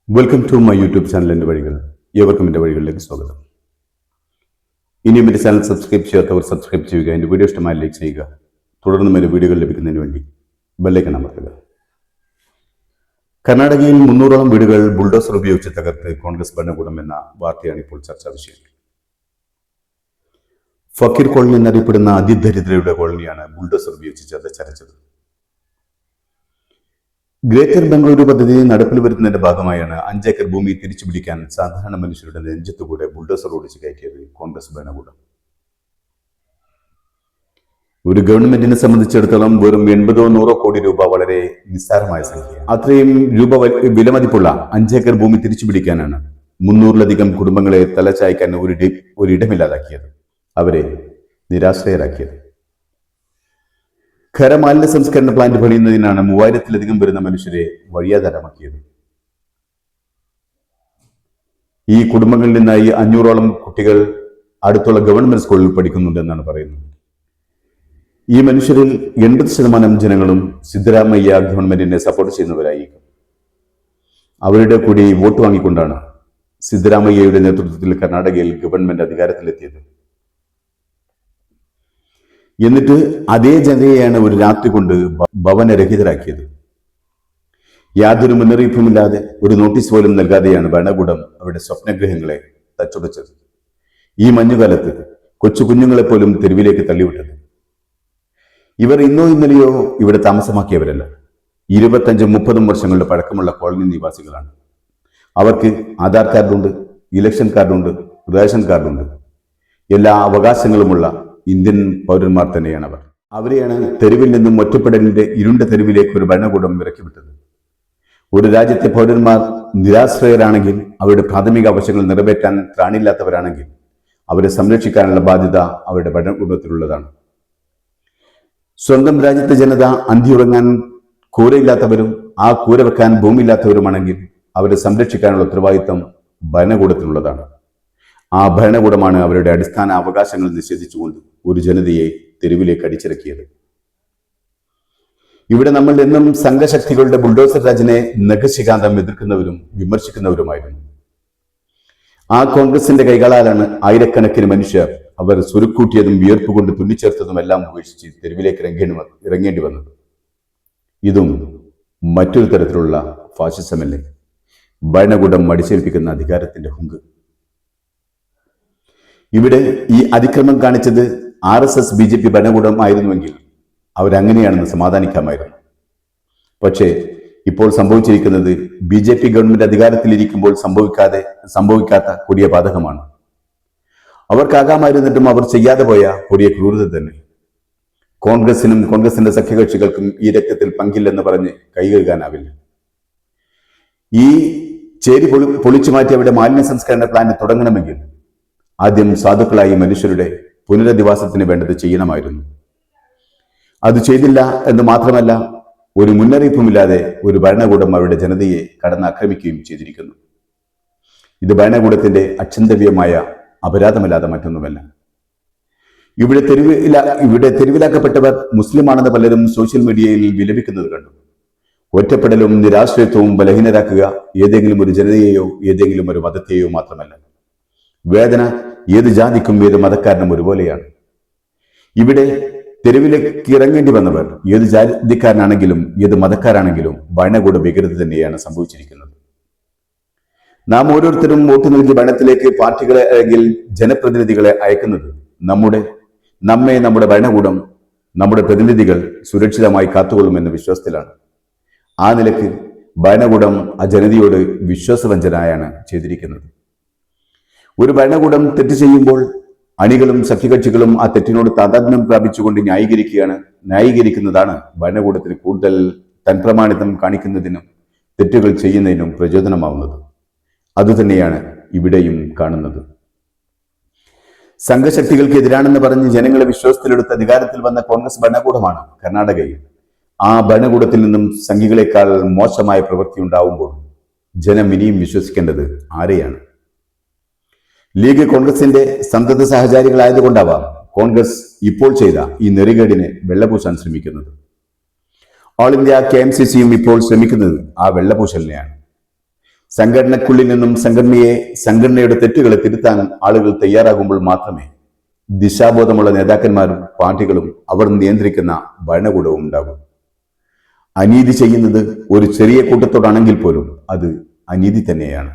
Welcome to my YouTube channel എൻ്റെ വഴികൾ. ഏവർക്കും എൻ്റെ വഴികളിലേക്ക് സ്വാഗതം. ഇനിയും എൻ്റെ ചാനൽ സബ്സ്ക്രൈബ് ചെയ്യാത്തവർ സബ്സ്ക്രൈബ് ചെയ്യുക, എൻ്റെ വീഡിയോ ഇഷ്ടമായി ലൈക്ക് ചെയ്യുക, തുടർന്നും എൻ്റെ വീഡിയോകൾ ലഭിക്കുന്നതിന് വേണ്ടി ബെല്ലൈക്കൺ അമർത്തുക. കർണാടകയിൽ 300ഓളം വീടുകൾ ബുൾഡോസർ ഉപയോഗിച്ച് തകർത്ത് കോൺഗ്രസ് ഭരണകൂടം എന്ന വാർത്തയാണ് ഇപ്പോൾ ചർച്ചാ വിഷയം. ഫക്കീർ കോളനി എന്നറിയപ്പെടുന്ന അതിദരിദ്രരുടെ കോളനിയാണ് ബുൾഡോസർ ഉപയോഗിച്ച് ചതച്ചരച്ചത്. ഗ്രേറ്റർ ബംഗളൂരു പദ്ധതി നടപ്പിൽ വരുന്നതിന്റെ ഭാഗമായാണ് 5 ഏക്കർ ഭൂമി തിരിച്ചുപിടിക്കാൻ സാധാരണ മനുഷ്യരുടെ നെഞ്ചത്തുകൂടെ ബുൾഡോസർ ഓടിച്ച് കയറ്റിയത് കോൺഗ്രസ് ഭരണകൂടം. ഒരു ഗവൺമെന്റിനെ സംബന്ധിച്ചിടത്തോളം വെറും 80-100 കോടി രൂപ വളരെ നിസ്സാരമായ സംഖ്യ. അത്രയും രൂപ വിലമതിപ്പുള്ള 5 ഏക്കർ ഭൂമി തിരിച്ചുപിടിക്കാനാണ് 300-ലധികം കുടുംബങ്ങളെ തലചായ്ക്കാൻ ഒരിടമില്ലാതാക്കിയത്, അവരെ നിരാശ്രയരാക്കിയത്. ഖരമാലിന്യ സംസ്കരണ പ്ലാന്റ് പണിയുന്നതിനാണ് 3000-ലധികം വരുന്ന മനുഷ്യരെ വഴിയാധാരമാക്കിയത്. ഈ കുടുംബങ്ങളിൽ നിന്നായി 500ഓളം കുട്ടികൾ അടുത്തുള്ള ഗവൺമെന്റ് സ്കൂളിൽ പഠിക്കുന്നുണ്ടെന്നാണ് പറയുന്നത്. ഈ മനുഷ്യരിൽ 80% ജനങ്ങളും സിദ്ധരാമയ്യ ഗവൺമെന്റിനെ സപ്പോർട്ട് ചെയ്യുന്നവരായിരിക്കും. അവരുടെ കൂടി വോട്ട് വാങ്ങിക്കൊണ്ടാണ് സിദ്ധരാമയ്യയുടെ നേതൃത്വത്തിൽ കർണാടകയിൽ ഗവൺമെന്റ് അധികാരത്തിലെത്തിയത്. എന്നിട്ട് അതേ ജനതയെയാണ് ഒരു രാത്രി കൊണ്ട് ഭവനരഹിതരാക്കിയത്. യാതൊരു മുന്നറിയിപ്പുമില്ലാതെ, ഒരു നോട്ടീസ് പോലും നൽകാതെയാണ് ഭരണകൂടം അവരുടെ സ്വപ്നഗ്രഹങ്ങളെ തച്ചുടച്ചത്. ഈ മഞ്ഞുകാലത്ത് കൊച്ചു കുഞ്ഞുങ്ങളെ പോലും തെരുവിലേക്ക് തള്ളിവിട്ടത്. ഇവർ ഇന്നോ ഇന്നലെയോ ഇവിടെ താമസമാക്കിയവരല്ല. 25-30 വർഷങ്ങളുടെ പഴക്കമുള്ള കോളനി നിവാസികളാണ്. അവർക്ക് ആധാർ കാർഡുണ്ട്, ഇലക്ഷൻ കാർഡുണ്ട്, റേഷൻ കാർഡുണ്ട്. എല്ലാ അവകാശങ്ങളുമുള്ള ഇന്ത്യൻ പൗരന്മാർ തന്നെയാണ് അവർ. അവരെയാണ് തെരുവിൽ നിന്നും ഒറ്റപ്പെടലിന്റെ ഇരുണ്ട തെരുവിലേക്ക് ഒരു ഭരണകൂടം ഇറക്കിവിട്ടത്. ഒരു രാജ്യത്തെ പൗരന്മാർ നിരാശ്രയരാണെങ്കിൽ, അവരുടെ പ്രാഥമിക ആവശ്യങ്ങൾ നിറവേറ്റാൻ ത്രാണിയില്ലാത്തവരാണെങ്കിൽ, അവരെ സംരക്ഷിക്കാനുള്ള ബാധ്യത അവരുടെ ഭരണകൂടത്തിലുള്ളതാണ്. സ്വന്തം രാജ്യത്തെ ജനത അന്തിയുറങ്ങാൻ കൂരയില്ലാത്തവരും ആ കൂര വെക്കാൻ ഭൂമിയില്ലാത്തവരുമാണെങ്കിൽ അവരെ സംരക്ഷിക്കാനുള്ള ഉത്തരവാദിത്തം ഭരണകൂടത്തിനുള്ളതാണ്. ആ ഭരണകൂടമാണ് അവരുടെ അടിസ്ഥാന അവകാശങ്ങൾ നിഷേധിച്ചുകൊണ്ട് ഒരു ജനതയെ തെരുവിലേക്ക് അടിച്ചിറക്കിയത്. ഇവിടെ നമ്മൾ എന്നും സംഘശക്തികളുടെ ബുൾഡോസർ രാജിനെ നഖശികാന്തം എതിർക്കുന്നവരും വിമർശിക്കുന്നവരുമായിരുന്നു. ആ കോൺഗ്രസിന്റെ കൈകളാലാണ് ആയിരക്കണക്കിന് മനുഷ്യർ അവർ സുരുക്കൂട്ടിയതും വിയർപ്പുകൊണ്ട് തുന്നിച്ചേർത്തതും എല്ലാം ഉപേക്ഷിച്ച് തെരുവിലേക്ക് ഇറങ്ങേണ്ടി വന്നത്. ഇതും മറ്റൊരു തരത്തിലുള്ള ഫാഷിസമല്ലേ, ഭരണകൂടം അടിച്ചേൽപ്പിക്കുന്ന അധികാരത്തിന്റെ ഹുങ്ക്. ഇവിടെ ഈ അതിക്രമം കാണിച്ചത് RSS BJP ഭരണകൂടം ആയിരുന്നുവെങ്കിൽ അവരങ്ങനെയാണെന്ന് സമാധാനിക്കാമായിരുന്നു. പക്ഷേ ഇപ്പോൾ സംഭവിച്ചിരിക്കുന്നത് BJP ഗവൺമെന്റ് അധികാരത്തിലിരിക്കുമ്പോൾ സംഭവിക്കാത്ത കൊടിയ പാതകമാണ്. അവർക്കാകാമായിരുന്നിട്ടും അവർ ചെയ്യാതെ പോയ കൊടിയ ക്രൂരത തന്നെ. കോൺഗ്രസിനും കോൺഗ്രസിന്റെ സഖ്യകക്ഷികൾക്കും ഈ രക്തത്തിൽ പങ്കില്ലെന്ന് പറഞ്ഞ് കൈ കഴുകാനാവില്ല. ഈ ചേരി പൊളിച്ചു മാറ്റി അവിടെ മാലിന്യ സംസ്കരണ പ്ലാന്റ് തുടങ്ങണമെങ്കിൽ ആദ്യം സാധുക്കളായി മനുഷ്യരുടെ പുനരധിവാസത്തിന് വേണ്ടത് ചെയ്യണമായിരുന്നു. അത് ചെയ്തില്ല എന്ന് മാത്രമല്ല, ഒരു മുന്നറിയിപ്പുമില്ലാതെ ഒരു ഭരണകൂടം അവരുടെ ജനതയെ കടന്നാക്രമിക്കുകയും ചെയ്തിരിക്കുന്നു. ഇത് ഭരണകൂടത്തിന്റെ അക്ഷന്തവ്യമായ അപരാധമല്ലാതെ മറ്റൊന്നുമല്ല. ഇവിടെ തെരുവിലാക്കപ്പെട്ടവർ മുസ്ലിമാണെന്ന് പലരും സോഷ്യൽ മീഡിയയിൽ വിലപിക്കുന്നത് കണ്ടു. ഒറ്റപ്പെടലും നിരാശ്രയത്വവും ബലഹീനരാക്കുക ഏതെങ്കിലും ഒരു ജനതയെയോ ഏതെങ്കിലും ഒരു മതത്തെയോ മാത്രമല്ല. വേദന ഏത് ജാതിക്കും ഏത് മതക്കാരനും ഒരുപോലെയാണ്. ഇവിടെ തെരുവിലേക്ക് ഇറങ്ങേണ്ടി വന്നവർ ഏത് ജാതിക്കാരനാണെങ്കിലും ഏത് മതക്കാരാണെങ്കിലും ഭരണകൂട ഭീകരത തന്നെയാണ് സംഭവിച്ചിരിക്കുന്നത്. നാം ഓരോരുത്തരും വോട്ട് നൽകി ഭരണത്തിലേക്ക് പാർട്ടികളെ അല്ലെങ്കിൽ ജനപ്രതിനിധികളെ അയക്കുന്നത് നമ്മുടെ ഭരണകൂടം, നമ്മുടെ പ്രതിനിധികൾ സുരക്ഷിതമായി കാത്തുകൊള്ളുമെന്ന വിശ്വാസത്തിലാണ്. ആ നിലക്ക് ഭരണകൂടം ആ ജനതയോട് വിശ്വാസവഞ്ചനയാണ് ചെയ്തിരിക്കുന്നത്. ഒരു ഭരണകൂടം തെറ്റ് ചെയ്യുമ്പോൾ അണികളും സഖ്യകക്ഷികളും ആ തെറ്റിനോട് താതാത്മ്യം പ്രാപിച്ചുകൊണ്ട് ന്യായീകരിക്കുന്നതാണ് ഭരണകൂടത്തിന് കൂടുതൽ തൻപ്രമാണിത്വം കാണിക്കുന്നതിനും തെറ്റുകൾ ചെയ്യുന്നതിനും പ്രചോദനമാവുന്നത്. അതുതന്നെയാണ് ഇവിടെയും കാണുന്നത്. സംഘശക്തികൾക്ക് എതിരാണെന്ന് പറഞ്ഞ് ജനങ്ങളെ വിശ്വാസത്തിലെടുത്ത് അധികാരത്തിൽ വന്ന കോൺഗ്രസ് ഭരണകൂടമാണ് കർണാടകയിൽ. ആ ഭരണകൂടത്തിൽ നിന്നും സംഘികളെക്കാൾ മോശമായ പ്രവൃത്തി ഉണ്ടാവുമ്പോൾ ജനം ഇനിയും വിശ്വസിക്കേണ്ടത് ആരെയാണ്? ലീഗ് കോൺഗ്രസിന്റെ സന്തത സഹചാരികളായതുകൊണ്ടാവാം കോൺഗ്രസ് ഇപ്പോൾ ചെയ്ത ഈ നെറികേടിനെ വെള്ളപൂശാൻ ശ്രമിക്കുന്നത്. ഓൾ ഇന്ത്യ KMCCയും ഇപ്പോൾ ശ്രമിക്കുന്നത് ആ വെള്ളപൂശലിനെയാണ്. സംഘടനക്കുള്ളിൽ നിന്നും സംഘടനയുടെ തെറ്റുകളെ തിരുത്താൻ ആളുകൾ തയ്യാറാകുമ്പോൾ മാത്രമേ ദിശാബോധമുള്ള നേതാക്കന്മാരും പാർട്ടികളും അവർ നിയന്ത്രിക്കുന്ന ഭരണകൂടവും ഉണ്ടാകും. അനീതി ചെയ്യുന്നത് ഒരു ചെറിയ കൂട്ടത്തോടാണെങ്കിൽ പോലും അത് അനീതി തന്നെയാണ്.